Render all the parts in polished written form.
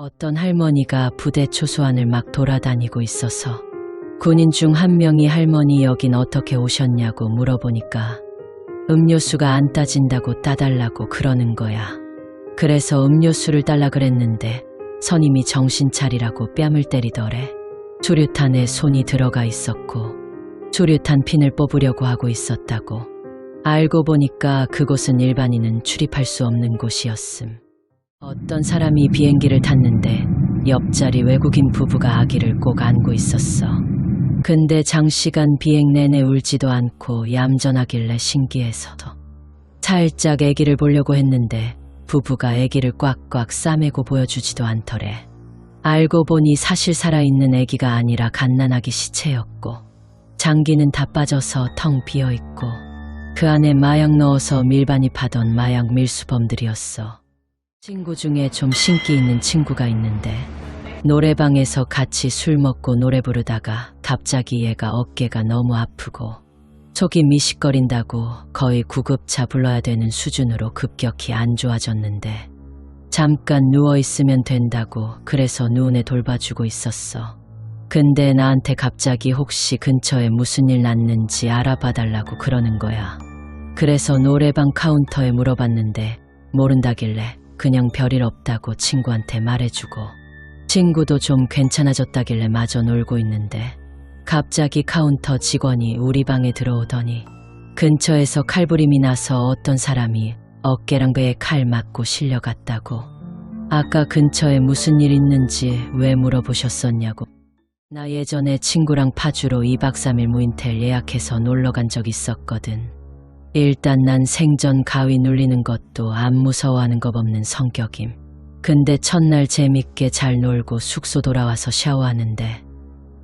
어떤 할머니가 부대 초소환을 막 돌아다니고 있어서 군인 중 한 명이 할머니 여긴 어떻게 오셨냐고 물어보니까 음료수가 안 따진다고 따달라고 그러는 거야. 그래서 음료수를 달라 그랬는데 선임이 정신 차리라고 뺨을 때리더래. 수류탄에 손이 들어가 있었고 수류탄 핀을 뽑으려고 하고 있었다고. 알고 보니까 그곳은 일반인은 출입할 수 없는 곳이었음. 어떤 사람이 비행기를 탔는데 옆자리 외국인 부부가 아기를 꼭 안고 있었어. 근데 장시간 비행 내내 울지도 않고 얌전하길래 신기해서도 살짝 아기를 보려고 했는데 부부가 아기를 꽉꽉 싸매고 보여주지도 않더래. 알고 보니 사실 살아있는 아기가 아니라 갓난아기 시체였고 장기는 다 빠져서 텅 비어있고 그 안에 마약 넣어서 밀반입하던 마약 밀수범들이었어. 친구 중에 좀 신기 있는 친구가 있는데 노래방에서 같이 술 먹고 노래 부르다가 갑자기 얘가 어깨가 너무 아프고 속이 미식거린다고 거의 구급차 불러야 되는 수준으로 급격히 안 좋아졌는데 잠깐 누워있으면 된다고 그래서 누운애 돌봐주고 있었어. 근데 나한테 갑자기 혹시 근처에 무슨 일 났는지 알아봐달라고 그러는 거야. 그래서 노래방 카운터에 물어봤는데 모른다길래 그냥 별일 없다고 친구한테 말해주고 친구도 좀 괜찮아졌다길래 마저 놀고 있는데 갑자기 카운터 직원이 우리 방에 들어오더니 근처에서 칼부림이 나서 어떤 사람이 어깨랑 배에 칼 맞고 실려갔다고. 아까 근처에 무슨 일 있는지 왜 물어보셨었냐고. 나 예전에 친구랑 파주로 2박 3일 무인텔 예약해서 놀러간 적 있었거든. 일단 난 생전 가위 눌리는 것도 안 무서워하는 것 없는 성격임. 근데 첫날 재밌게 잘 놀고 숙소 돌아와서 샤워하는데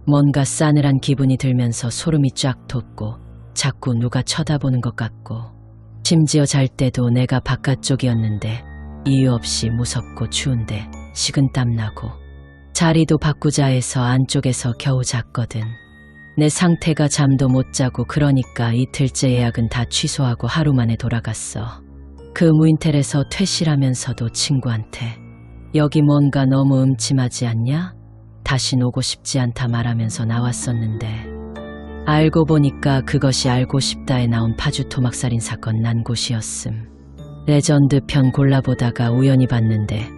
뭔가 싸늘한 기분이 들면서 소름이 쫙 돋고 자꾸 누가 쳐다보는 것 같고 심지어 잘 때도 내가 바깥쪽이었는데 이유 없이 무섭고 추운데 식은땀 나고 자리도 바꾸자 해서 안쪽에서 겨우 잤거든. 내 상태가 잠도 못 자고 그러니까 이틀째 예약은 다 취소하고 하루 만에 돌아갔어. 그 무인텔에서 퇴실하면서도 친구한테 여기 뭔가 너무 음침하지 않냐? 다신 오고 싶지 않다 말하면서 나왔었는데 알고 보니까 그것이 알고 싶다에 나온 파주 토막살인 사건 난 곳이었음. 레전드 편 골라보다가 우연히 봤는데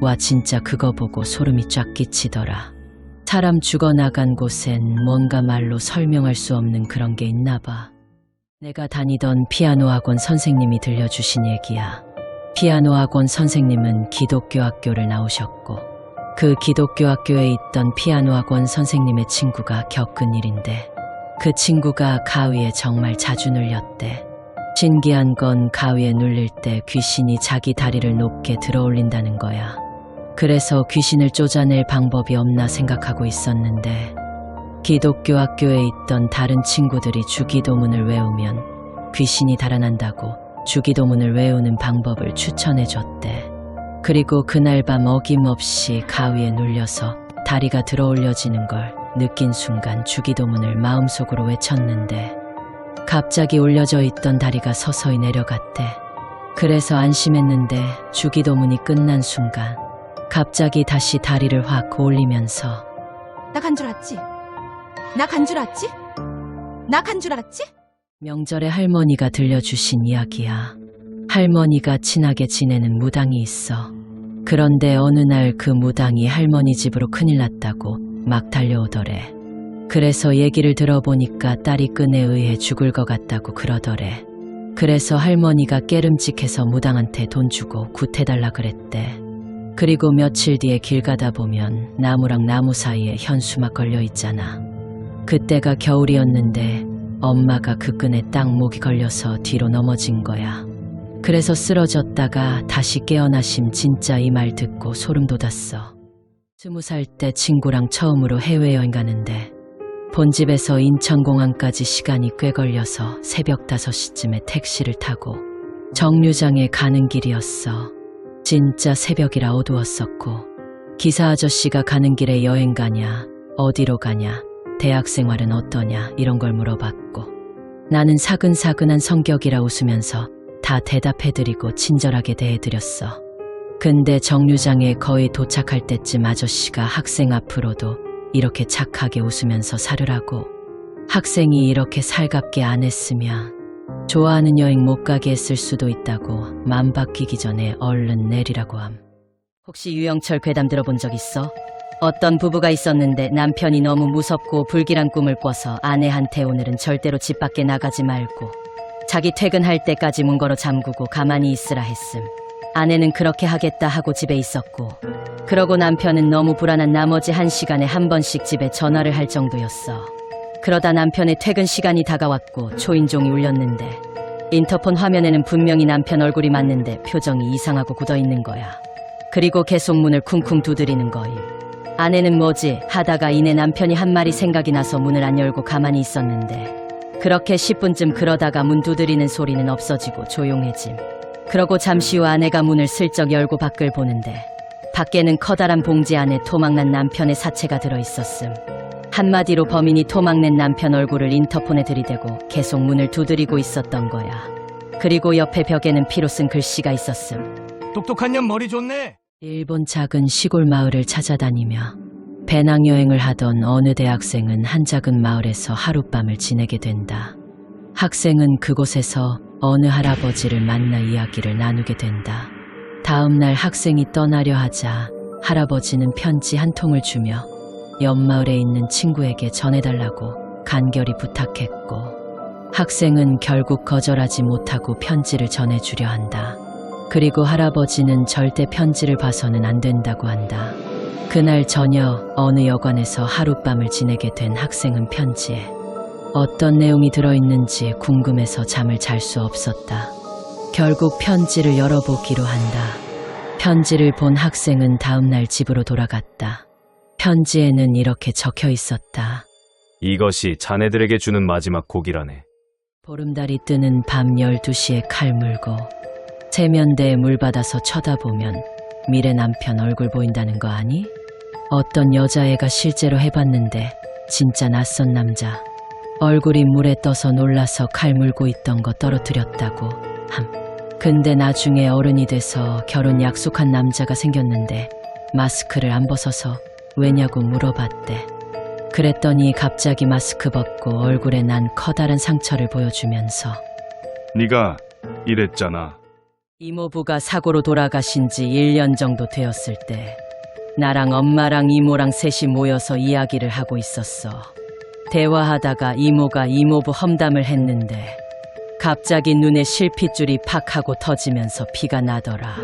와 진짜 그거 보고 소름이 쫙 끼치더라. 사람 죽어나간 곳엔 뭔가 말로 설명할 수 없는 그런 게 있나 봐. 내가 다니던 피아노 학원 선생님이 들려주신 얘기야. 피아노 학원 선생님은 기독교 학교를 나오셨고 그 기독교 학교에 있던 피아노 학원 선생님의 친구가 겪은 일인데 그 친구가 가위에 정말 자주 눌렸대. 신기한 건 가위에 눌릴 때 귀신이 자기 다리를 높게 들어올린다는 거야. 그래서 귀신을 쫓아낼 방법이 없나 생각하고 있었는데 기독교 학교에 있던 다른 친구들이 주기도문을 외우면 귀신이 달아난다고 주기도문을 외우는 방법을 추천해줬대. 그리고 그날 밤 어김없이 가위에 눌려서 다리가 들어올려지는 걸 느낀 순간 주기도문을 마음속으로 외쳤는데 갑자기 올려져 있던 다리가 서서히 내려갔대. 그래서 안심했는데 주기도문이 끝난 순간 갑자기 다시 다리를 확 올리면서 나 간 줄 알았지? 나 간 줄 알았지? 나 간 줄 알았지? 명절에 할머니가 들려주신 이야기야. 할머니가 친하게 지내는 무당이 있어. 그런데 어느 날 그 무당이 할머니 집으로 큰일 났다고 막 달려오더래. 그래서 얘기를 들어보니까 딸이 끈에 의해 죽을 것 같다고 그러더래. 그래서 할머니가 깨름직해서 무당한테 돈 주고 굿해달라 그랬대. 그리고 며칠 뒤에 길 가다 보면 나무랑 나무 사이에 현수막 걸려 있잖아. 그때가 겨울이었는데 엄마가 그 끈에 딱 목이 걸려서 뒤로 넘어진 거야. 그래서 쓰러졌다가 다시 깨어나심. 진짜 이 말 듣고 소름 돋았어. 20살 때 친구랑 처음으로 해외여행 가는데 본집에서 인천공항까지 시간이 꽤 걸려서 새벽 5시쯤에 택시를 타고 정류장에 가는 길이었어. 진짜 새벽이라 어두웠었고 기사 아저씨가 가는 길에 여행 가냐, 어디로 가냐, 대학생활은 어떠냐 이런 걸 물어봤고 나는 사근사근한 성격이라 웃으면서 다 대답해드리고 친절하게 대해드렸어. 근데 정류장에 거의 도착할 때쯤 아저씨가 학생 앞으로도 이렇게 착하게 웃으면서 살으라고. 학생이 이렇게 살갑게 안 했으면 좋아하는 여행 못 가게 했을 수도 있다고 맘 바뀌기 전에 얼른 내리라고 함. 혹시 유영철 괴담 들어본 적 있어? 어떤 부부가 있었는데 남편이 너무 무섭고 불길한 꿈을 꿔서 아내한테 오늘은 절대로 집 밖에 나가지 말고 자기 퇴근할 때까지 문 걸어 잠그고 가만히 있으라 했음. 아내는 그렇게 하겠다 하고 집에 있었고, 그러고 남편은 너무 불안한 나머지 1시간에 한 번씩 집에 전화를 할 정도였어. 그러다 남편의 퇴근 시간이 다가왔고 초인종이 울렸는데 인터폰 화면에는 분명히 남편 얼굴이 맞는데 표정이 이상하고 굳어있는 거야. 그리고 계속 문을 쿵쿵 두드리는 거임. 아내는 뭐지 하다가 이내 남편이 한 말이 생각이 나서 문을 안 열고 가만히 있었는데 그렇게 10분쯤 그러다가 문 두드리는 소리는 없어지고 조용해짐. 그러고 잠시 후 아내가 문을 슬쩍 열고 밖을 보는데 밖에는 커다란 봉지 안에 토막난 남편의 사체가 들어있었음. 한마디로 범인이 토막낸 남편 얼굴을 인터폰에 들이대고 계속 문을 두드리고 있었던 거야. 그리고 옆에 벽에는 피로 쓴 글씨가 있었음. 똑똑한 년 머리 좋네. 일본 작은 시골 마을을 찾아다니며 배낭여행을 하던 어느 대학생은 한 작은 마을에서 하룻밤을 지내게 된다. 학생은 그곳에서 어느 할아버지를 만나 이야기를 나누게 된다. 다음 날 학생이 떠나려 하자 할아버지는 편지 한 통을 주며 옆마을에 있는 친구에게 전해달라고 간결히 부탁했고 학생은 결국 거절하지 못하고 편지를 전해주려 한다. 그리고 할아버지는 절대 편지를 봐서는 안 된다고 한다. 그날 저녁 어느 여관에서 하룻밤을 지내게 된 학생은 편지에 어떤 내용이 들어있는지 궁금해서 잠을 잘 수 없었다. 결국 편지를 열어보기로 한다. 편지를 본 학생은 다음날 집으로 돌아갔다. 편지에는 이렇게 적혀 있었다. 이것이 자네들에게 주는 마지막 곡이라네. 보름달이 뜨는 밤 12시에 칼 물고 세면대에 물 받아서 쳐다보면 미래 남편 얼굴 보인다는 거 아니? 어떤 여자애가 실제로 해봤는데 진짜 낯선 남자. 얼굴이 물에 떠서 놀라서 칼 물고 있던 거 떨어뜨렸다고 함. 근데 나중에 어른이 돼서 결혼 약속한 남자가 생겼는데 마스크를 안 벗어서 왜냐고 물어봤대. 그랬더니 갑자기 마스크 벗고 얼굴에 난 커다란 상처를 보여주면서 네가 이랬잖아. 이모부가 사고로 돌아가신 지 1년 정도 되었을 때 나랑 엄마랑 이모랑 셋이 모여서 이야기를 하고 있었어. 대화하다가 이모가 이모부 험담을 했는데 갑자기 눈에 실핏줄이 팍 하고 터지면서 피가 나더라.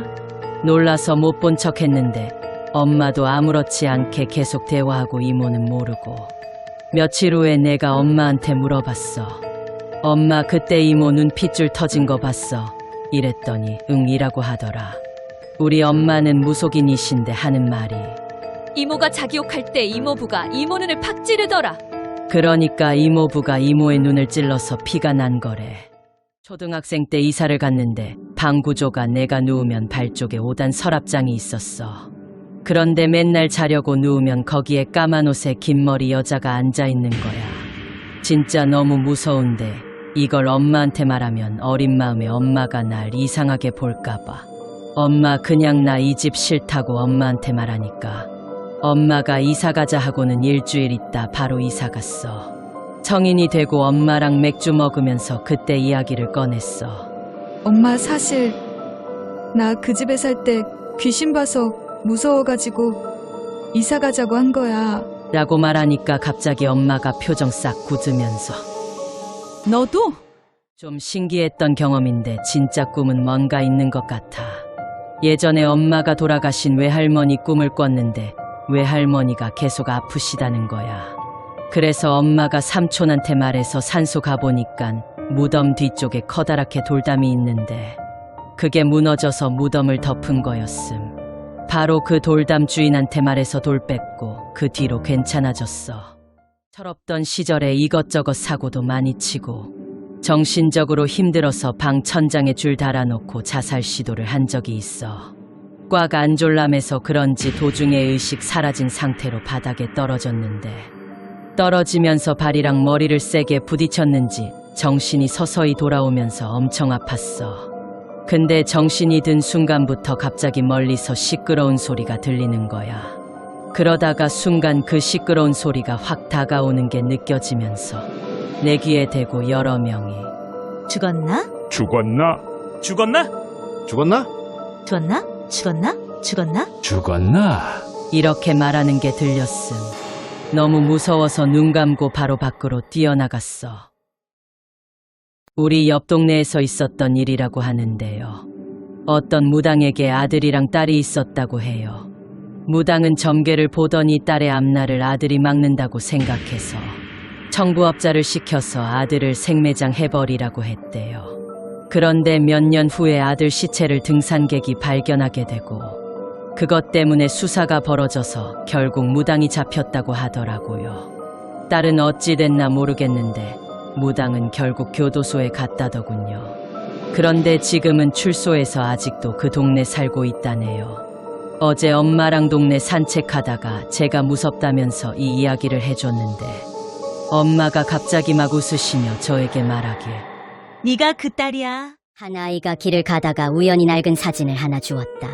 놀라서 못 본 척 했는데 엄마도 아무렇지 않게 계속 대화하고 이모는 모르고 며칠 후에 내가 엄마한테 물어봤어. 엄마 그때 이모 눈핏줄 터진 거 봤어? 이랬더니 응이라고 하더라. 우리 엄마는 무속인이신데 하는 말이 이모가 자기 욕할 때 이모부가 이모 눈을 팍 찌르더라. 그러니까 이모부가 이모의 눈을 찔러서 피가 난 거래. 초등학생 때 이사를 갔는데 방 구조가 내가 누우면 발 쪽에 5단 서랍장이 있었어. 그런데 맨날 자려고 누우면 거기에 까만 옷에 긴 머리 여자가 앉아있는 거야. 진짜 너무 무서운데 이걸 엄마한테 말하면 어린 마음에 엄마가 날 이상하게 볼까봐. 엄마 그냥 나 이 집 싫다고 엄마한테 말하니까 엄마가 이사가자 하고는 일주일 있다 바로 이사갔어. 성인이 되고 엄마랑 맥주 먹으면서 그때 이야기를 꺼냈어. 엄마 사실 나 그 집에 살 때 귀신 봐서 무서워가지고 이사 가자고 한 거야. 라고 말하니까 갑자기 엄마가 표정 싹 굳으면서 너도? 좀 신기했던 경험인데 진짜 꿈은 뭔가 있는 것 같아. 예전에 엄마가 돌아가신 외할머니 꿈을 꿨는데 외할머니가 계속 아프시다는 거야. 그래서 엄마가 삼촌한테 말해서 산소 가보니깐 무덤 뒤쪽에 커다랗게 돌담이 있는데 그게 무너져서 무덤을 덮은 거였음. 바로 그 돌담 주인한테 말해서 돌 뺐고 그 뒤로 괜찮아졌어. 철없던 시절에 이것저것 사고도 많이 치고 정신적으로 힘들어서 방 천장에 줄 달아놓고 자살 시도를 한 적이 있어. 꽉 안졸람해서 그런지 도중에 의식 사라진 상태로 바닥에 떨어졌는데 떨어지면서 발이랑 머리를 세게 부딪혔는지 정신이 서서히 돌아오면서 엄청 아팠어. 근데 정신이 든 순간부터 갑자기 멀리서 시끄러운 소리가 들리는 거야. 그러다가 순간 그 시끄러운 소리가 확 다가오는 게 느껴지면서 내 귀에 대고 여러 명이 죽었나? 죽었나? 죽었나? 죽었나? 죽었나? 죽었나? 죽었나? 죽었나? 이렇게 말하는 게 들렸음. 너무 무서워서 눈 감고 바로 밖으로 뛰어나갔어. 우리 옆 동네에서 있었던 일이라고 하는데요. 어떤 무당에게 아들이랑 딸이 있었다고 해요. 무당은 점괘를 보더니 딸의 앞날을 아들이 막는다고 생각해서 청부업자를 시켜서 아들을 생매장 해버리라고 했대요. 그런데 몇 년 후에 아들 시체를 등산객이 발견하게 되고 그것 때문에 수사가 벌어져서 결국 무당이 잡혔다고 하더라고요. 딸은 어찌 됐나 모르겠는데 무당은 결국 교도소에 갔다더군요. 그런데 지금은 출소해서 아직도 그 동네 살고 있다네요. 어제 엄마랑 동네 산책하다가 제가 무섭다면서 이 이야기를 해줬는데 엄마가 갑자기 막 웃으시며 저에게 말하길 네가 그 딸이야. 한 아이가 길을 가다가 우연히 낡은 사진을 하나 주었다.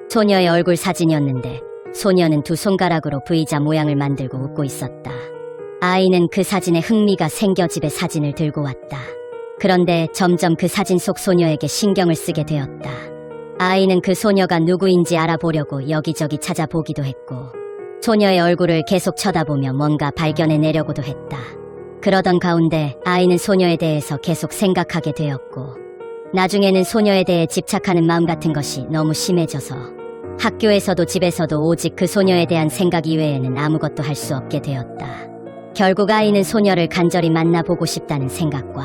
소녀의 얼굴 사진이었는데 소녀는 두 손가락으로 V자 모양을 만들고 웃고 있었다. 아이는 그 사진에 흥미가 생겨 집에 사진을 들고 왔다. 그런데 점점 그 사진 속 소녀에게 신경을 쓰게 되었다. 아이는 그 소녀가 누구인지 알아보려고 여기저기 찾아보기도 했고 소녀의 얼굴을 계속 쳐다보며 뭔가 발견해내려고도 했다. 그러던 가운데 아이는 소녀에 대해서 계속 생각하게 되었고 나중에는 소녀에 대해 집착하는 마음 같은 것이 너무 심해져서 학교에서도 집에서도 오직 그 소녀에 대한 생각 이외에는 아무것도 할 수 없게 되었다. 결국 아이는 소녀를 간절히 만나보고 싶다는 생각과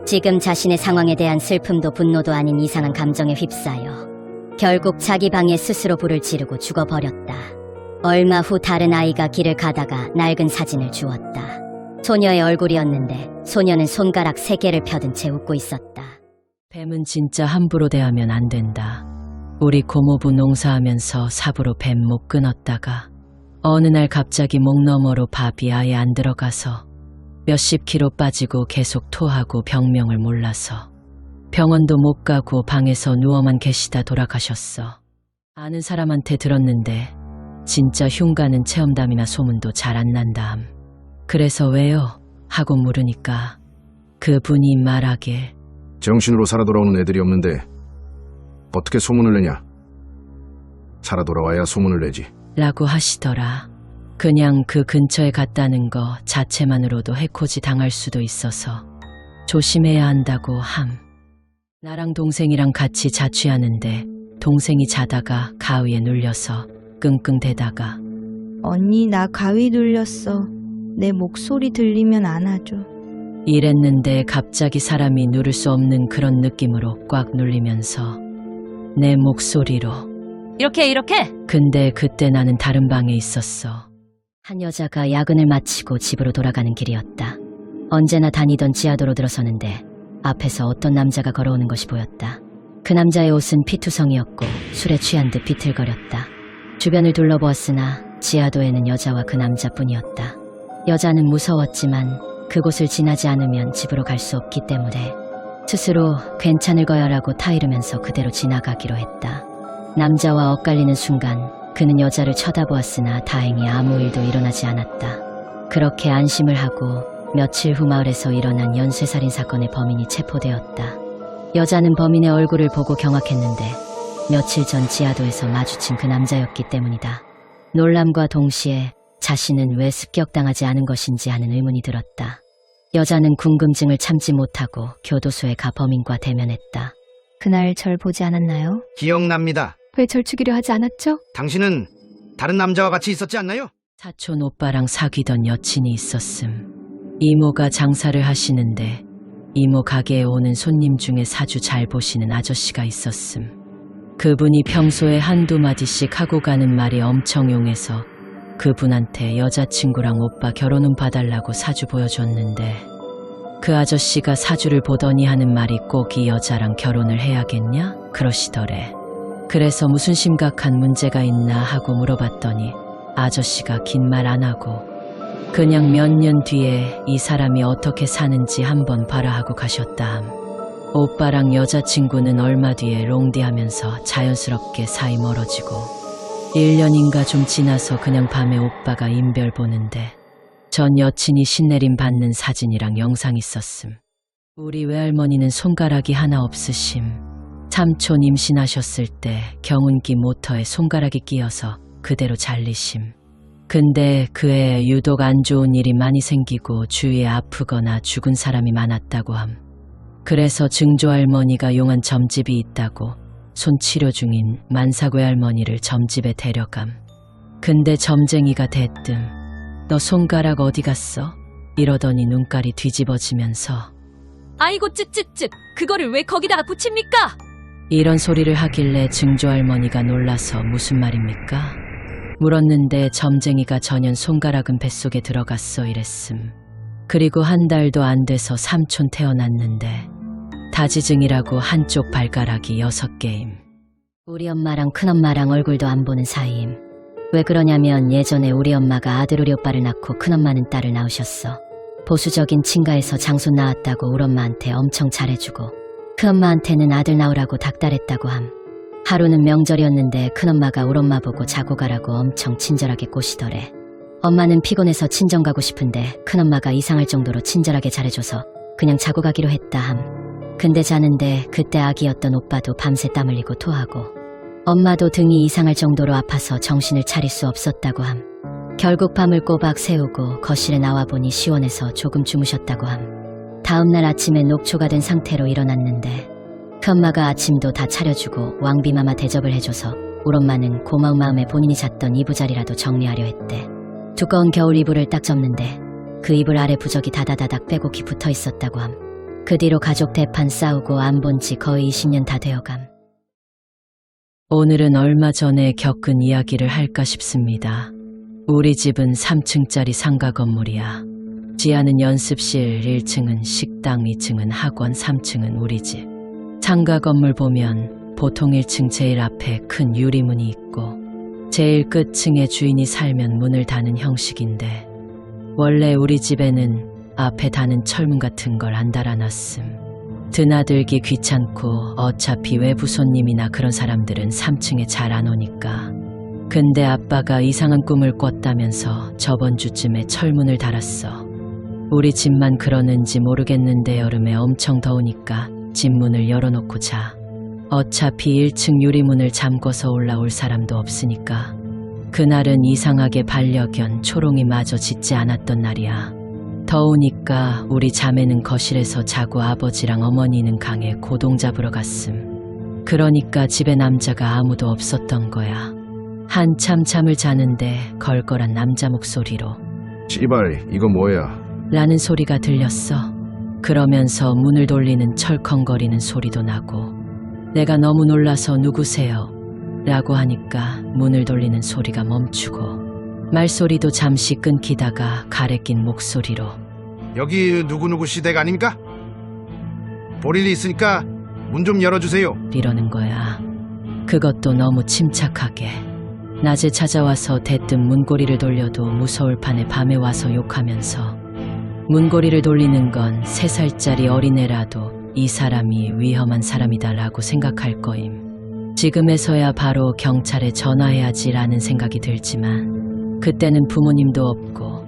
지금 자신의 상황에 대한 슬픔도 분노도 아닌 이상한 감정에 휩싸여 결국 자기 방에 스스로 불을 지르고 죽어버렸다. 얼마 후 다른 아이가 길을 가다가 낡은 사진을 주었다. 소녀의 얼굴이었는데 소녀는 손가락 3개를 펴든 채 웃고 있었다. 뱀은 진짜 함부로 대하면 안 된다. 우리 고모부 농사하면서 삽으로 뱀 목 끊었다가 어느 날 갑자기 목 너머로 밥이 아예 안 들어가서 몇십 킬로 빠지고 계속 토하고 병명을 몰라서 병원도 못 가고 방에서 누워만 계시다 돌아가셨어. 아는 사람한테 들었는데 진짜 흉가는 체험담이나 소문도 잘 안 난다함. 그래서 왜요? 하고 물으니까 그분이 말하길 정신으로 살아 돌아오는 애들이 없는데 어떻게 소문을 내냐? 살아 돌아와야 소문을 내지. 라고 하시더라. 그냥 그 근처에 갔다는 거 자체만으로도 해코지 당할 수도 있어서 조심해야 한다고 함. 나랑 동생이랑 같이 자취하는데 동생이 자다가 가위에 눌려서 끙끙대다가 언니 나 가위 눌렸어. 내 목소리 들리면 안아줘. 이랬는데 갑자기 사람이 누를 수 없는 그런 느낌으로 꽉 눌리면서 내 목소리로 이렇게 근데 그때 나는 다른 방에 있었어. 한 여자가 야근을 마치고 집으로 돌아가는 길이었다. 언제나 다니던 지하도로 들어서는데 앞에서 어떤 남자가 걸어오는 것이 보였다. 그 남자의 옷은 피투성이었고 술에 취한 듯 비틀거렸다. 주변을 둘러보았으나 지하도에는 여자와 그 남자뿐이었다. 여자는 무서웠지만 그곳을 지나지 않으면 집으로 갈 수 없기 때문에 스스로 괜찮을 거야라고 타이르면서 그대로 지나가기로 했다. 남자와 엇갈리는 순간 그는 여자를 쳐다보았으나 다행히 아무 일도 일어나지 않았다. 그렇게 안심을 하고 며칠 후 마을에서 일어난 연쇄살인 사건의 범인이 체포되었다. 여자는 범인의 얼굴을 보고 경악했는데 며칠 전 지하도에서 마주친 그 남자였기 때문이다. 놀람과 동시에 자신은 왜 습격당하지 않은 것인지 하는 의문이 들었다. 여자는 궁금증을 참지 못하고 교도소에 가 범인과 대면했다. 그날 절 보지 않았나요? 기억납니다. 왜 절 죽이려 하지 않았죠? 당신은 다른 남자와 같이 있었지 않나요? 사촌 오빠랑 사귀던 여친이 있었음. 이모가 장사를 하시는데 이모 가게에 오는 손님 중에 사주 잘 보시는 아저씨가 있었음. 그분이 평소에 한두 마디씩 하고 가는 말이 엄청 용해서 그분한테 여자친구랑 오빠 결혼은 봐달라고 사주 보여줬는데 그 아저씨가 사주를 보더니 하는 말이 꼭 이 여자랑 결혼을 해야겠냐? 그러시더래. 그래서 무슨 심각한 문제가 있나 하고 물어봤더니 아저씨가 긴 말 안 하고 그냥 몇 년 뒤에 이 사람이 어떻게 사는지 한번 봐라 하고 가셨다함. 오빠랑 여자친구는 얼마 뒤에 롱디하면서 자연스럽게 사이 멀어지고 1년인가 좀 지나서 그냥 밤에 오빠가 인별 보는데 전 여친이 신내림 받는 사진이랑 영상 있었음. 우리 외할머니는 손가락이 하나 없으심. 삼촌 임신하셨을 때 경운기 모터에 손가락이 끼어서 그대로 잘리심. 근데 그 해 유독 안 좋은 일이 많이 생기고 주위에 아프거나 죽은 사람이 많았다고 함. 그래서 증조할머니가 용한 점집이 있다고 손 치료 중인 만사괴 할머니를 점집에 데려감. 근데 점쟁이가 대뜸 너 손가락 어디 갔어? 이러더니 눈깔이 뒤집어지면서 아이고 쯧쯧쯧 그거를 왜 거기다가 붙입니까? 이런 소리를 하길래 증조할머니가 놀라서 무슨 말입니까? 물었는데 점쟁이가 전년 손가락은 뱃속에 들어갔어 이랬음. 그리고 한 달도 안 돼서 삼촌 태어났는데 다지증이라고 한쪽 발가락이 6개임. 우리 엄마랑 큰엄마랑 얼굴도 안 보는 사이임. 왜 그러냐면 예전에 우리 엄마가 아들 우리 오빠를 낳고 큰엄마는 딸을 낳으셨어. 보수적인 친가에서 장손 낳았다고 우리 엄마한테 엄청 잘해주고 큰엄마한테는 아들 낳으라고 닥달했다고 함. 하루는 명절이었는데 큰엄마가 우리 엄마 보고 자고 가라고 엄청 친절하게 꼬시더래. 엄마는 피곤해서 친정 가고 싶은데 큰엄마가 이상할 정도로 친절하게 잘해줘서 그냥 자고 가기로 했다 함. 근데 자는데 그때 아기였던 오빠도 밤새 땀 흘리고 토하고 엄마도 등이 이상할 정도로 아파서 정신을 차릴 수 없었다고 함. 결국 밤을 꼬박 새우고 거실에 나와보니 시원해서 조금 주무셨다고 함. 다음날 아침에 녹초가 된 상태로 일어났는데 큰엄마가 아침도 다 차려주고 왕비마마 대접을 해줘서 우리 엄마는 고마운 마음에 본인이 잤던 이부자리라도 정리하려 했대. 두꺼운 겨울 이불을 딱 접는데 그 이불 아래 부적이 다다다닥 빼곡히 붙어 있었다고 함. 그 뒤로 가족 대판 싸우고 안 본 지 거의 20년 다 되어감. 오늘은 얼마 전에 겪은 이야기를 할까 싶습니다. 우리 집은 3층짜리 상가 건물이야. 지하는 연습실, 1층은 식당, 2층은 학원, 3층은 우리 집. 상가 건물 보면 보통 1층 제일 앞에 큰 유리문이 있고 제일 끝층에 주인이 살면 문을 닫는 형식인데 원래 우리 집에는 앞에 다는 철문 같은 걸 안 달아놨음. 드나들기 귀찮고 어차피 외부 손님이나 그런 사람들은 3층에 잘 안 오니까. 근데 아빠가 이상한 꿈을 꿨다면서 저번 주쯤에 철문을 달았어. 우리 집만 그러는지 모르겠는데 여름에 엄청 더우니까 집 문을 열어놓고 자. 어차피 1층 유리문을 잠궈서 올라올 사람도 없으니까. 그날은 이상하게 반려견 초롱이 마저 짖지 않았던 날이야. 더우니까 우리 자매는 거실에서 자고 아버지랑 어머니는 강에 고동 잡으러 갔음. 그러니까 집에 남자가 아무도 없었던 거야. 한참 잠을 자는데 걸걸한 남자 목소리로 씨발 이거 뭐야? 라는 소리가 들렸어. 그러면서 문을 돌리는 철컹거리는 소리도 나고 내가 너무 놀라서 누구세요? 라고 하니까 문을 돌리는 소리가 멈추고 말소리도 잠시 끊기다가 가래 낀 목소리로 여기 누구누구 시댁 아닙니까? 볼 일이 있으니까 문 좀 열어주세요. 이러는 거야. 그것도 너무 침착하게. 낮에 찾아와서 대뜸 문고리를 돌려도 무서울 판에 밤에 와서 욕하면서 문고리를 돌리는 건 3살짜리 어린애라도 이 사람이 위험한 사람이다라고 생각할 거임. 지금에서야 바로 경찰에 전화해야지라는 생각이 들지만 그때는 부모님도 없고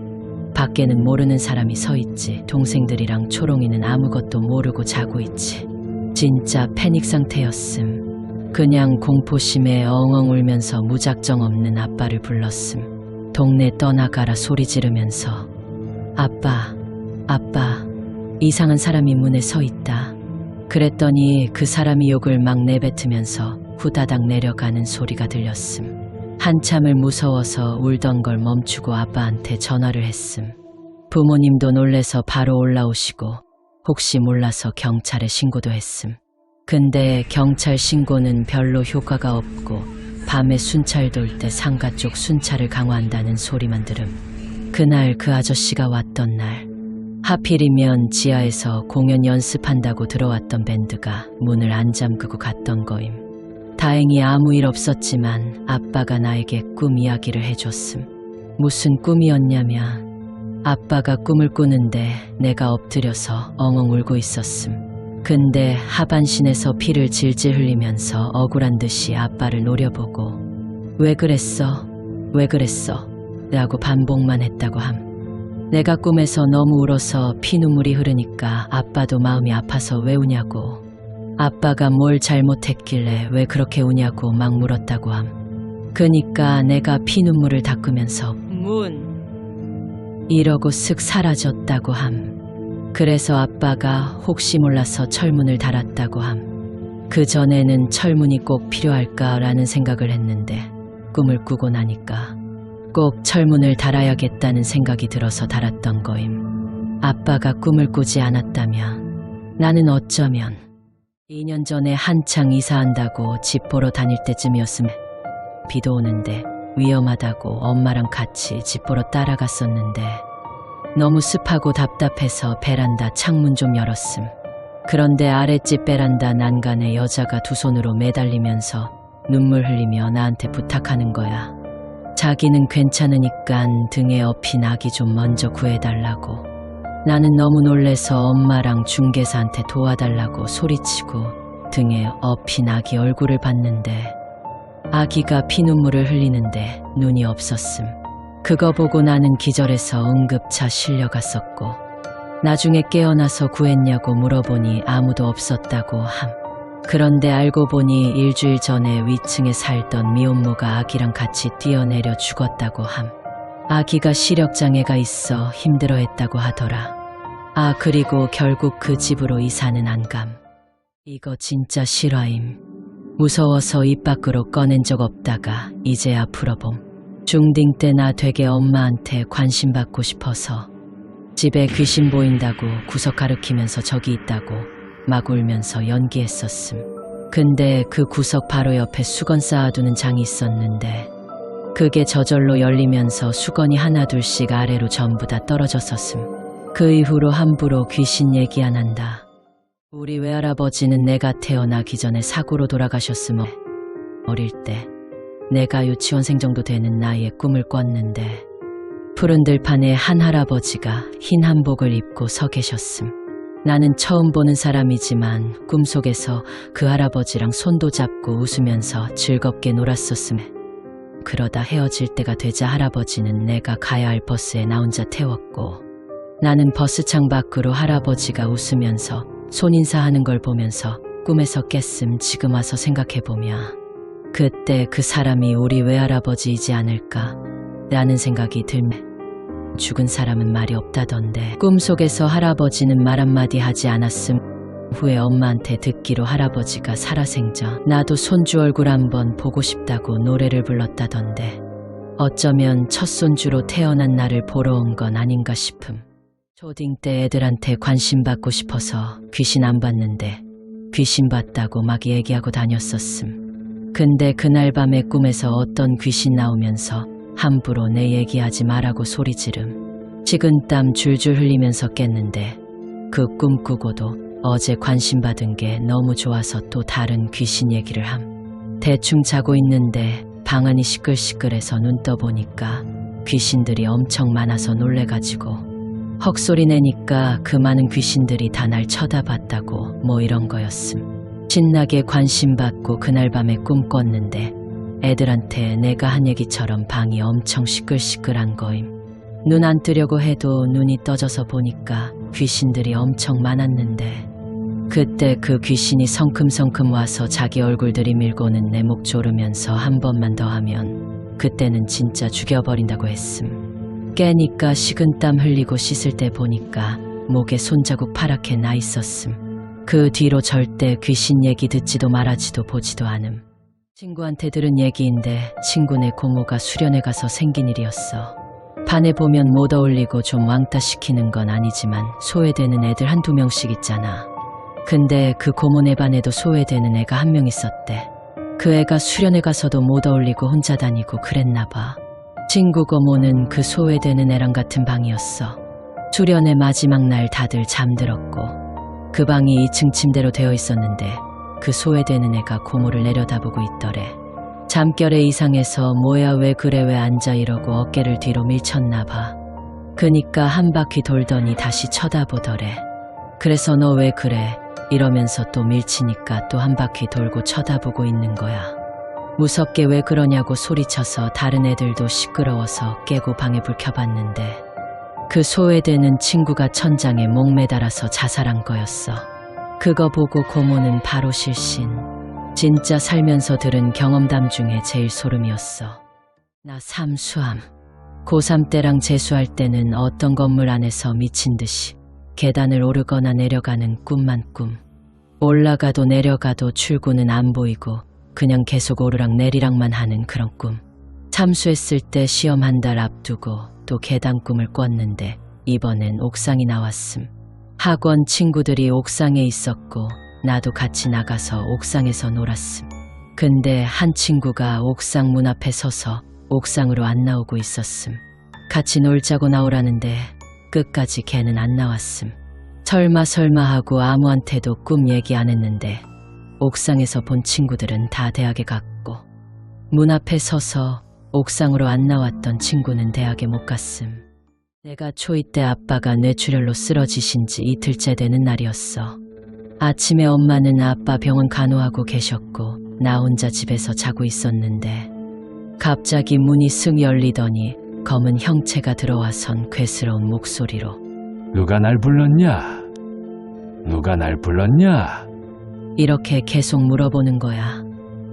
밖에는 모르는 사람이 서 있지. 동생들이랑 초롱이는 아무것도 모르고 자고 있지. 진짜 패닉 상태였음. 그냥 공포심에 엉엉 울면서 무작정 없는 아빠를 불렀음. 동네 떠나가라 소리 지르면서 아빠, 아빠, 이상한 사람이 문에 서 있다. 그랬더니 그 사람이 욕을 막 내뱉으면서 후다닥 내려가는 소리가 들렸음. 한참을 무서워서 울던 걸 멈추고 아빠한테 전화를 했음. 부모님도 놀래서 바로 올라오시고 혹시 몰라서 경찰에 신고도 했음. 근데 경찰 신고는 별로 효과가 없고 밤에 순찰 돌 때 상가 쪽 순찰을 강화한다는 소리만 들음. 그날 그 아저씨가 왔던 날 하필이면 지하에서 공연 연습한다고 들어왔던 밴드가 문을 안 잠그고 갔던 거임. 다행히 아무 일 없었지만 아빠가 나에게 꿈 이야기를 해줬음. 무슨 꿈이었냐면 아빠가 꿈을 꾸는데 내가 엎드려서 엉엉 울고 있었음. 근데 하반신에서 피를 질질 흘리면서 억울한 듯이 아빠를 노려보고 왜 그랬어? 왜 그랬어? 라고 반복만 했다고 함. 내가 꿈에서 너무 울어서 피눈물이 흐르니까 아빠도 마음이 아파서 왜 우냐고. 아빠가 뭘 잘못했길래 왜 그렇게 우냐고 막 물었다고 함. 그니까 내가 피눈물을 닦으면서 이러고 슥 사라졌다고 함. 그래서 아빠가 혹시 몰라서 철문을 달았다고 함. 그 전에는 철문이 꼭 필요할까라는 생각을 했는데 꿈을 꾸고 나니까 꼭 철문을 달아야겠다는 생각이 들어서 달았던 거임. 아빠가 꿈을 꾸지 않았다면 나는 어쩌면 2년 전에 한창 이사한다고 집 보러 다닐 때쯤이었음. 비도 오는데 위험하다고 엄마랑 같이 집 보러 따라갔었는데 너무 습하고 답답해서 베란다 창문 좀 열었음. 그런데 아랫집 베란다 난간에 여자가 두 손으로 매달리면서 눈물 흘리며 나한테 부탁하는 거야. 자기는 괜찮으니깐 등에 업힌 아기 좀 먼저 구해달라고. 나는 너무 놀래서 엄마랑 중개사한테 도와달라고 소리치고 등에 업힌 아기 얼굴을 봤는데 아기가 피눈물을 흘리는데 눈이 없었음. 그거 보고 나는 기절해서 응급차 실려갔었고 나중에 깨어나서 구했냐고 물어보니 아무도 없었다고 함. 그런데 알고 보니 일주일 전에 위층에 살던 미혼모가 아기랑 같이 뛰어내려 죽었다고 함. 아기가 시력장애가 있어 힘들어했다고 하더라. 아, 그리고 결국 그 집으로 이사는 안 감. 이거 진짜 실화임. 무서워서 입 밖으로 꺼낸 적 없다가 이제야 풀어봄. 중딩 때 나 되게 엄마한테 관심 받고 싶어서 집에 귀신 보인다고 구석 가리키면서 저기 있다고 막 울면서 연기했었음. 근데 그 구석 바로 옆에 수건 쌓아두는 장이 있었는데 그게 저절로 열리면서 수건이 하나 둘씩 아래로 전부 다 떨어졌었음. 그 이후로 함부로 귀신 얘기 안 한다. 우리 외할아버지는 내가 태어나기 전에 사고로 돌아가셨으며 어릴 때 내가 유치원생 정도 되는 나이에 꿈을 꿨는데 푸른 들판에 한 할아버지가 흰 한복을 입고 서 계셨음. 나는 처음 보는 사람이지만 꿈속에서 그 할아버지랑 손도 잡고 웃으면서 즐겁게 놀았었음. 그러다 헤어질 때가 되자 할아버지는 내가 가야 할 버스에 나 혼자 태웠고 나는 버스창 밖으로 할아버지가 웃으면서 손인사하는 걸 보면서 꿈에서 깼음. 지금 와서 생각해보면 그때 그 사람이 우리 외할아버지이지 않을까 라는 생각이 들매. 죽은 사람은 말이 없다던데 꿈속에서 할아버지는 말 한마디 하지 않았음. 후에 엄마한테 듣기로 할아버지가 살아생전 나도 손주 얼굴 한번 보고 싶다고 노래를 불렀다던데 어쩌면 첫 손주로 태어난 나를 보러 온 건 아닌가 싶음. 초딩 때 애들한테 관심 받고 싶어서 귀신 안 봤는데 귀신 봤다고 막 얘기하고 다녔었음. 근데 그날 밤에 꿈에서 어떤 귀신 나오면서 함부로 내 얘기하지 말라고 소리 지름. 식은땀 줄줄 흘리면서 깼는데 그 꿈 꾸고도 어제 관심 받은 게 너무 좋아서 또 다른 귀신 얘기를 함. 대충 자고 있는데 방 안이 시끌시끌해서 눈 떠보니까 귀신들이 엄청 많아서 놀래가지고 헉소리 내니까 그 많은 귀신들이 다 날 쳐다봤다고 뭐 이런 거였음. 신나게 관심 받고 그날 밤에 꿈 꿨는데 애들한테 내가 한 얘기처럼 방이 엄청 시끌시끌한 거임. 눈 안 뜨려고 해도 눈이 떠져서 보니까 귀신들이 엄청 많았는데 그때 그 귀신이 성큼성큼 와서 자기 얼굴 들이밀고는 내 목 조르면서 한 번만 더 하면 그때는 진짜 죽여버린다고 했음. 깨니까 식은땀 흘리고 씻을 때 보니까 목에 손자국 파랗게 나 있었음. 그 뒤로 절대 귀신 얘기 듣지도 말하지도 보지도 않음. 친구한테 들은 얘기인데 친구네 고모가 수련회 가서 생긴 일이었어. 반에 보면 못 어울리고 좀 왕따 시키는 건 아니지만 소외되는 애들 한두 명씩 있잖아. 근데 그 고모네 반에도 소외되는 애가 한 명 있었대. 그 애가 수련회 가서도 못 어울리고 혼자 다니고 그랬나 봐. 친구 고모는 그 소외되는 애랑 같은 방이었어. 수련회 마지막 날 다들 잠들었고 그 방이 2층 침대로 되어 있었는데 그 소외되는 애가 고모를 내려다보고 있더래. 잠결에 이상해서 뭐야 왜 그래 왜 앉아 이러고 어깨를 뒤로 밀쳤나 봐. 그니까 한 바퀴 돌더니 다시 쳐다보더래. 그래서 너 왜 그래 이러면서 또 밀치니까 또 한 바퀴 돌고 쳐다보고 있는 거야. 무섭게 왜 그러냐고 소리쳐서 다른 애들도 시끄러워서 깨고 방에 불 켜봤는데 그 소외되는 친구가 천장에 목매달아서 자살한 거였어. 그거 보고 고모는 바로 실신. 진짜 살면서 들은 경험담 중에 제일 소름이었어. 나 삼수함. 고3 때랑 재수할 때는 어떤 건물 안에서 미친 듯이 계단을 오르거나 내려가는 꿈만 꿈. 올라가도 내려가도 출구는 안 보이고 그냥 계속 오르락 내리락만 하는 그런 꿈. 참수했을 때 시험 한 달 앞두고 또 계단 꿈을 꿨는데 이번엔 옥상이 나왔음. 학원 친구들이 옥상에 있었고 나도 같이 나가서 옥상에서 놀았음. 근데 한 친구가 옥상 문 앞에 서서 옥상으로 안 나오고 있었음. 같이 놀자고 나오라는데 끝까지 걔는 안 나왔음. 설마 하고 아무한테도 꿈 얘기 안 했는데 옥상에서 본 친구들은 다 대학에 갔고 문 앞에 서서 옥상으로 안 나왔던 친구는 대학에 못 갔음. 내가 초2 때 아빠가 뇌출혈로 쓰러지신 지 이틀째 되는 날이었어. 아침에 엄마는 아빠 병원 간호하고 계셨고 나 혼자 집에서 자고 있었는데 갑자기 문이 쓱 열리더니 검은 형체가 들어와선 괴스러운 목소리로 누가 날 불렀냐? 누가 날 불렀냐? 이렇게 계속 물어보는 거야.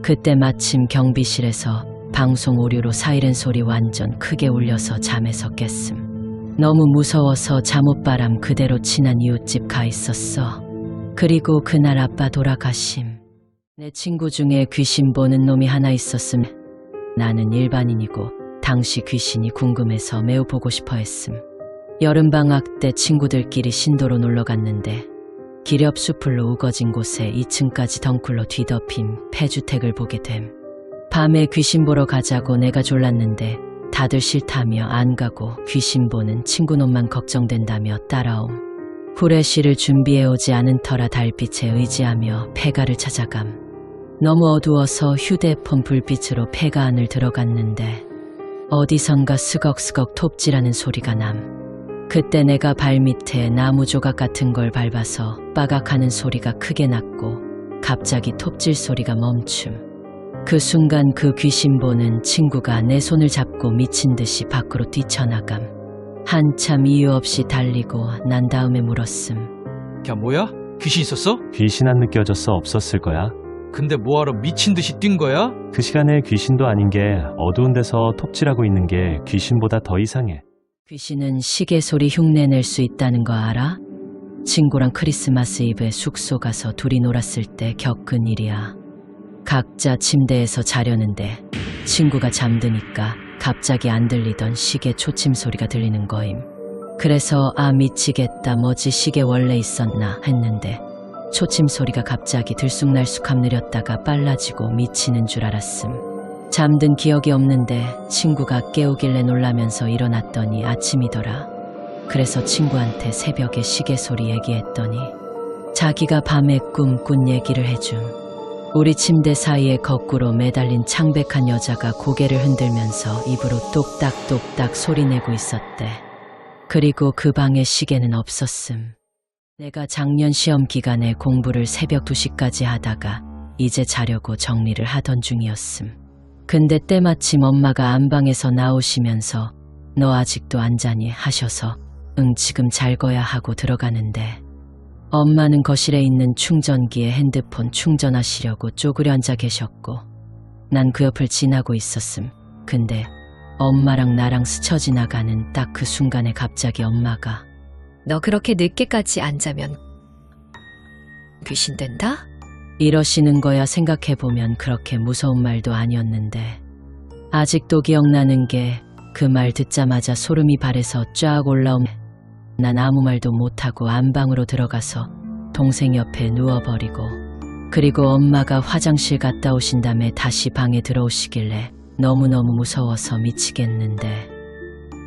그때 마침 경비실에서 방송 오류로 사이렌 소리 완전 크게 울려서 잠에서 깼음. 너무 무서워서 잠옷바람 그대로 친한 이웃집 가 있었어. 그리고 그날 아빠 돌아가심. 내 친구 중에 귀신 보는 놈이 하나 있었음. 나는 일반인이고 당시 귀신이 궁금해서 매우 보고 싶어 했음. 여름방학 때 친구들끼리 신도로 놀러 갔는데 길 옆 수풀로 우거진 곳에 2층까지 덩굴로 뒤덮인 폐주택을 보게 됨. 밤에 귀신 보러 가자고 내가 졸랐는데 다들 싫다며 안 가고 귀신 보는 친구 놈만 걱정된다며 따라옴. 후레쉬를 준비해오지 않은 터라 달빛에 의지하며 폐가를 찾아감. 너무 어두워서 휴대폰 불빛으로 폐가 안을 들어갔는데 어디선가 스걱스걱 톱질하는 소리가 남. 그때 내가 발밑에 나무 조각 같은 걸 밟아서 빠각하는 소리가 크게 났고 갑자기 톱질 소리가 멈춤. 그 순간 그 귀신 보는 친구가 내 손을 잡고 미친 듯이 밖으로 뛰쳐나감. 한참 이유 없이 달리고 난 다음에 물었음. 야, 뭐야? 귀신 있었어? 귀신 안 느껴졌어? 없었을 거야. 근데 뭐하러 미친 듯이 뛴 거야? 그 시간에 귀신도 아닌 게 어두운 데서 톱질하고 있는 게 귀신보다 더 이상해. 귀신은 시계 소리 흉내낼 수 있다는 거 알아? 친구랑 크리스마스 이브에 숙소 가서 둘이 놀았을 때 겪은 일이야. 각자 침대에서 자려는데 친구가 잠드니까 갑자기 안 들리던 시계 초침 소리가 들리는 거임. 그래서 아 미치겠다 뭐지 시계 원래 있었나 했는데 초침 소리가 갑자기 들쑥날쑥함 느렸다가 빨라지고 미치는 줄 알았음. 잠든 기억이 없는데 친구가 깨우길래 놀라면서 일어났더니 아침이더라. 그래서 친구한테 새벽에 시계 소리 얘기했더니 자기가 밤에 꿈꾼 얘기를 해줌. 우리 침대 사이에 거꾸로 매달린 창백한 여자가 고개를 흔들면서 입으로 똑딱똑딱 소리내고 있었대. 그리고 그 방에 시계는 없었음. 내가 작년 시험 기간에 공부를 새벽 2시까지 하다가 이제 자려고 정리를 하던 중이었음. 근데 때마침 엄마가 안방에서 나오시면서 너 아직도 안 자니 하셔서 응 지금 잘 거야 하고 들어가는데 엄마는 거실에 있는 충전기에 핸드폰 충전하시려고 쪼그려 앉아 계셨고 난 그 옆을 지나고 있었음. 근데 엄마랑 나랑 스쳐 지나가는 딱 그 순간에 갑자기 엄마가 너 그렇게 늦게까지 안 자면 귀신 된다? 이러시는 거야. 생각해보면 그렇게 무서운 말도 아니었는데 아직도 기억나는 게 그 말 듣자마자 소름이 발에서 쫙 올라옴. 난 아무 말도 못하고 안방으로 들어가서 동생 옆에 누워버리고 그리고 엄마가 화장실 갔다 오신 다음에 다시 방에 들어오시길래 너무너무 무서워서 미치겠는데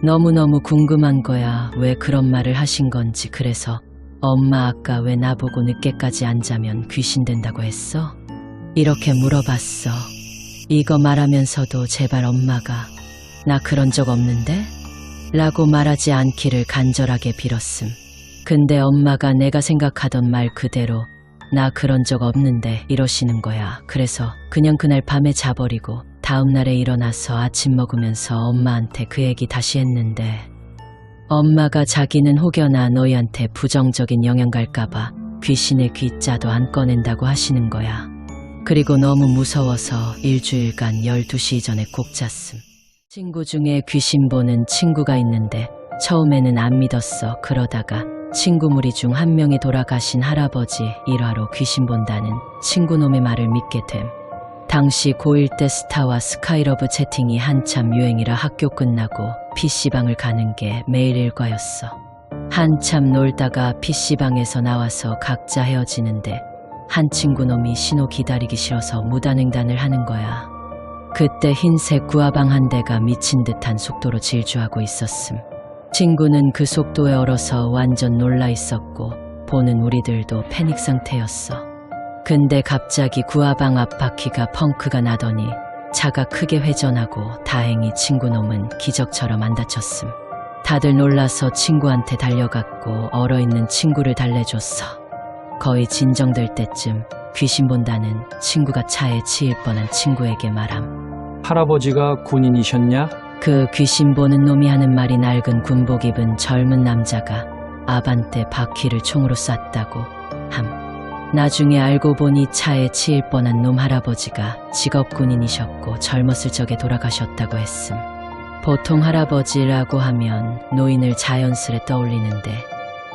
너무너무 궁금한 거야. 왜 그런 말을 하신 건지. 그래서 엄마 아까 왜 나보고 늦게까지 안 자면 귀신 된다고 했어? 이렇게 물어봤어. 이거 말하면서도 제발 엄마가 나 그런 적 없는데? 라고 말하지 않기를 간절하게 빌었음. 근데 엄마가 내가 생각하던 말 그대로 나 그런 적 없는데 이러시는 거야. 그래서 그냥 그날 밤에 자버리고 다음날에 일어나서 아침 먹으면서 엄마한테 그 얘기 다시 했는데 엄마가 자기는 혹여나 너희한테 부정적인 영향 갈까봐 귀신의 귀자도 안 꺼낸다고 하시는 거야. 그리고 너무 무서워서 일주일간 12시 이전에 꼭 잤음. 친구 중에 귀신 보는 친구가 있는데 처음에는 안 믿었어. 그러다가 친구 무리 중 한 명이 돌아가신 할아버지 일화로 귀신 본다는 친구놈의 말을 믿게 됨. 당시 고1 때 스타와 스카이러브 채팅이 한참 유행이라 학교 끝나고 PC방을 가는 게 매일 일과였어. 한참 놀다가 PC방에서 나와서 각자 헤어지는데 한 친구놈이 신호 기다리기 싫어서 무단횡단을 하는 거야. 그때 흰색 구아방 한 대가 미친 듯한 속도로 질주하고 있었음. 친구는 그 속도에 얼어서 완전 놀라 있었고 보는 우리들도 패닉 상태였어. 근데 갑자기 구아방 앞 바퀴가 펑크가 나더니 차가 크게 회전하고 다행히 친구놈은 기적처럼 안 다쳤음. 다들 놀라서 친구한테 달려갔고 얼어있는 친구를 달래줬어. 거의 진정될 때쯤 귀신 본다는 친구가 차에 치일 뻔한 친구에게 말함. 할아버지가 군인이셨냐? 그 귀신 보는 놈이 하는 말이 낡은 군복 입은 젊은 남자가 아반떼 바퀴를 총으로 쐈다고 함. 나중에 알고 보니 차에 치일 뻔한 놈 할아버지가 직업 군인이셨고 젊었을 적에 돌아가셨다고 했음. 보통 할아버지라고 하면 노인을 자연스레 떠올리는데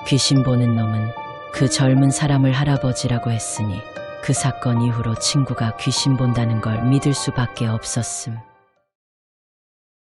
귀신 보는 놈은 그 젊은 사람을 할아버지라고 했으니 그 사건 이후로 친구가 귀신 본다는 걸 믿을 수밖에 없었음.